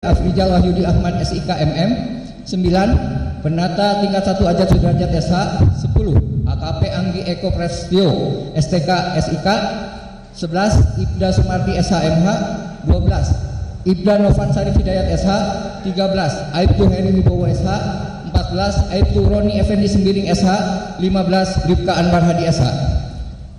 Afrizal Wahyudi Ahmad SIK MM. 9. Penata tingkat 1 Ajat Sudrajat SH. 10. AKP Anggi Eko Prestio STK SIK. 11. Ibda Sumardi SHMH. 12. Ibda Novansari Hidayat SH. 13. Aibtu Heri Wibowo SH. 14. Aibtu Roni Effendi Sembiring SH. 15. Rifka Anwar Hadi SH.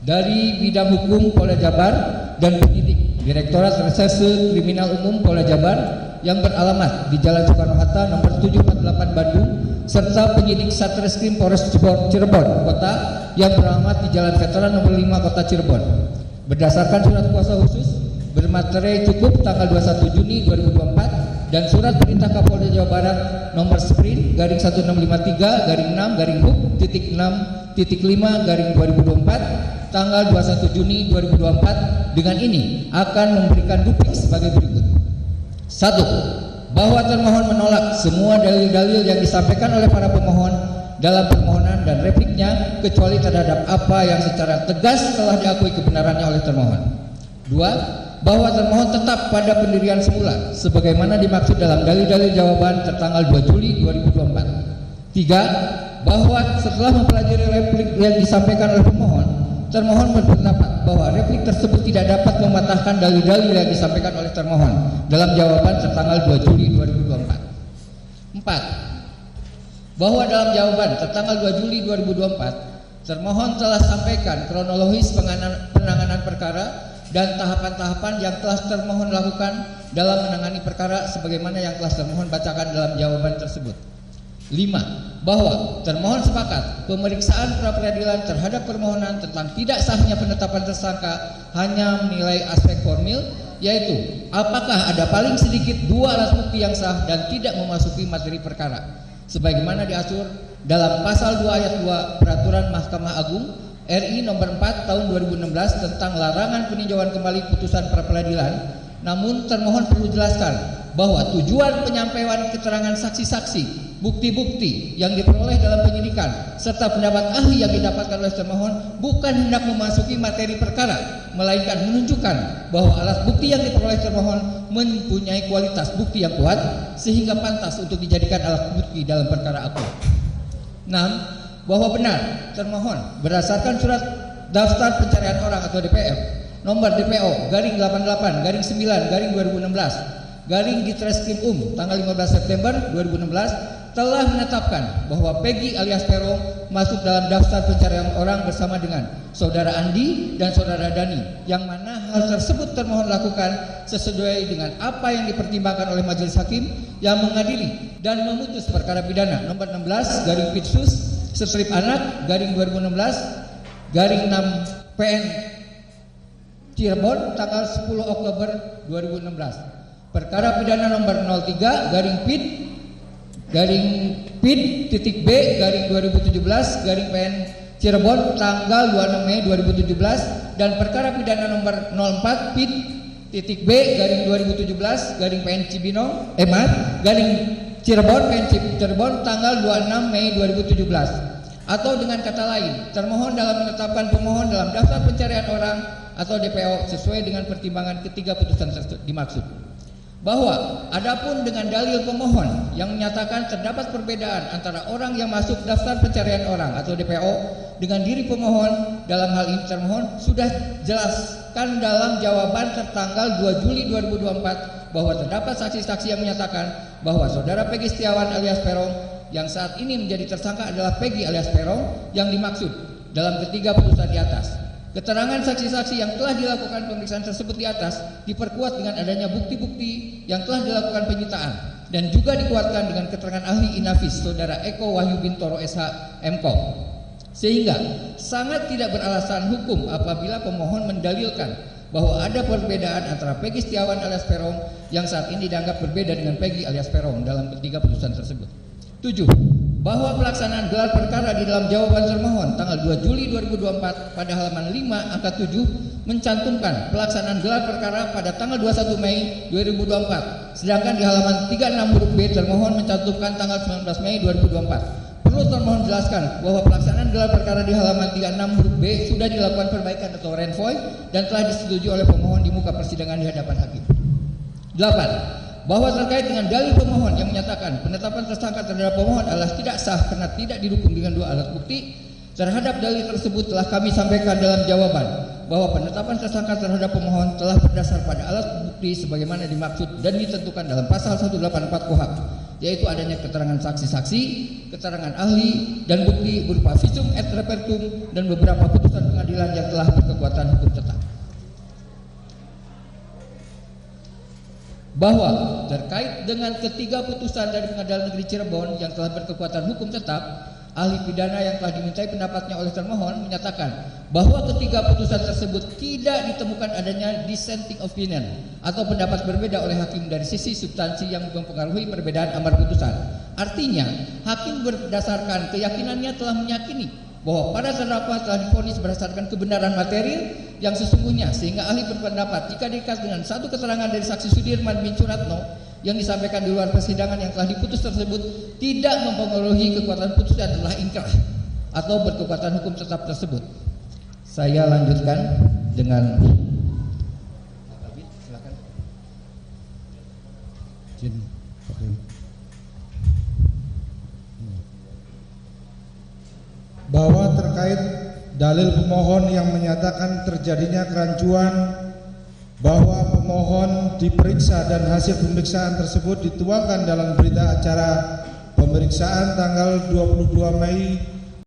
Dari bidang hukum Polda Jabar dan penyidik Direktorat Reserse Kriminal Umum Polda Jabar yang beralamat di Jalan Soekarno-Hatta nomor 748 Bandung, serta penyidik Satreskrim Polres Cirebon Kota yang beralamat di Jalan Veteran nomor 5 Kota Cirebon. Berdasarkan surat kuasa khusus bermaterai cukup tanggal 21 Juni 2024 dan surat perintah Kapolda Jawa Barat nomor sprint garing 1653 garing 6 garing hub titik 6.5 garing 2024 tanggal 21 Juni 2024 dengan ini akan memberikan duplik sebagai berikut. 1. Bahwa termohon menolak semua dalil-dalil yang disampaikan oleh para pemohon dalam permohonan dan repliknya kecuali terhadap apa yang secara tegas telah diakui kebenarannya oleh termohon. 2. Bahwa termohon tetap pada pendirian semula sebagaimana dimaksud dalam dalil-dalil jawaban tertanggal 2 Juli 2024. 3. Bahwa setelah mempelajari replik yang disampaikan oleh pemohon, termohon berpendapat bahwa replik tersebut tidak dapat mematahkan dalil-dalil yang disampaikan oleh termohon dalam jawaban tertanggal 2 Juli 2024. 4. Bahwa dalam jawaban tertanggal 2 Juli 2024, termohon telah sampaikan kronologis penanganan perkara dan tahapan-tahapan yang telah termohon lakukan dalam menangani perkara sebagaimana yang telah termohon bacakan dalam jawaban tersebut. 5. Bahwa termohon sepakat pemeriksaan pra-peradilan terhadap permohonan tentang tidak sahnya penetapan tersangka hanya menilai aspek formil, yaitu apakah ada paling sedikit 2 alat bukti yang sah dan tidak memasuki materi perkara sebagaimana diatur dalam pasal 2 ayat 2 Peraturan Mahkamah Agung RI nomor 4 tahun 2016 tentang larangan peninjauan kembali putusan pra-peradilan. Namun termohon perlu jelaskan bahwa tujuan penyampaian keterangan saksi-saksi, bukti-bukti yang diperoleh dalam penyidikan serta pendapat ahli yang didapatkan oleh termohon bukan hendak memasuki materi perkara, melainkan menunjukkan bahwa alat bukti yang diperoleh termohon mempunyai kualitas bukti yang kuat sehingga pantas untuk dijadikan alat bukti dalam perkara aku. 6. Bahwa benar termohon berdasarkan surat daftar pencarian orang atau DPR nomor DPO garing 88 garing 9 garing 2016 garing Ditreskrim tanggal 15 September 2016 telah menetapkan bahwa Peggy alias Peron masuk dalam daftar pencarian orang bersama dengan saudara Andi dan saudara Dani, yang mana hal tersebut termohon lakukan sesuai dengan apa yang dipertimbangkan oleh majelis hakim yang mengadili dan memutus perkara pidana nomor 16 garing Pitsus strip anak garing 2016 garing 6 PN Cirebon tanggal 10 Oktober 2016. Perkara pidana nomor 03 garing PID garing PID titik B garing 2017 garing PN Cirebon tanggal 26 Mei 2017 dan perkara pidana nomor 04 PID titik B garing 2017 garing PN Cibinong garing Cirebon PN Cirebon tanggal 26 Mei 2017. Atau dengan kata lain, termohon dalam menetapkan pemohon dalam daftar pencarian orang atau DPO sesuai dengan pertimbangan ketiga putusan dimaksud. Bahwa adapun dengan dalil pemohon yang menyatakan terdapat perbedaan antara orang yang masuk daftar pencarian orang atau DPO dengan diri pemohon, dalam hal ini termohon sudah jelaskan dalam jawaban tertanggal 2 Juli 2024 bahwa terdapat saksi-saksi yang menyatakan bahwa saudara Peggy Setiawan alias Peron yang saat ini menjadi tersangka adalah Peggy alias Peron yang dimaksud dalam ketiga putusan di atas. Keterangan saksi-saksi yang telah dilakukan pemeriksaan tersebut di atas diperkuat dengan adanya bukti-bukti yang telah dilakukan penyitaan dan juga dikuatkan dengan keterangan ahli Inafis saudara Eko Wahyu Bintoro SH MKOM. Sehingga sangat tidak beralasan hukum apabila pemohon mendalilkan bahwa ada perbedaan antara Peggy Setiawan alias Peron yang saat ini dianggap berbeda dengan Peggy alias Peron dalam ketiga putusan tersebut. 7. Bahwa pelaksanaan gelar perkara di dalam jawaban termohon tanggal 2 Juli 2024 pada halaman 5 angka 7 mencantumkan pelaksanaan gelar perkara pada tanggal 21 Mei 2024, sedangkan di halaman 36 huruf B termohon mencantumkan tanggal 19 Mei 2024. Perlu termohon jelaskan bahwa pelaksanaan gelar perkara di halaman 36 huruf B sudah dilakukan perbaikan atau renvoy dan telah disetujui oleh pemohon di muka persidangan di hadapan hakim. 8. bahwa terkait dengan dalil pemohon yang menyatakan penetapan tersangka terhadap pemohon adalah tidak sah karena tidak didukung dengan 2 alat bukti, terhadap dalil tersebut telah kami sampaikan dalam jawaban bahwa penetapan tersangka terhadap pemohon telah berdasar pada alat bukti sebagaimana dimaksud dan ditentukan dalam pasal 184 KUHP, yaitu adanya keterangan saksi-saksi, keterangan ahli, dan bukti berupa visum et repertum dan beberapa putusan pengadilan yang telah berkekuatan hukum tetap. Bahwa terkait dengan ketiga putusan dari Pengadilan Negeri Cirebon yang telah berkekuatan hukum tetap, ahli pidana yang telah dimintai pendapatnya oleh termohon menyatakan bahwa ketiga putusan tersebut tidak ditemukan adanya dissenting opinion atau pendapat berbeda oleh hakim dari sisi substansi yang mempengaruhi perbedaan amar putusan. Artinya, hakim berdasarkan keyakinannya telah meyakini bahwa para terdakwa telah divonis berdasarkan kebenaran material yang sesungguhnya, sehingga ahli berpendapat jika diikat dengan satu keterangan dari saksi Sudirman bin Suratno yang disampaikan di luar persidangan yang telah diputus tersebut tidak mempengaruhi kekuatan putusan telah ingkrah atau berkekuatan hukum tetap tersebut. Saya lanjutkan dengan silakan. Bahwa terkait dalil pemohon yang menyatakan terjadinya kerancuan bahwa pemohon diperiksa dan hasil pemeriksaan tersebut dituangkan dalam berita acara pemeriksaan tanggal 22 Mei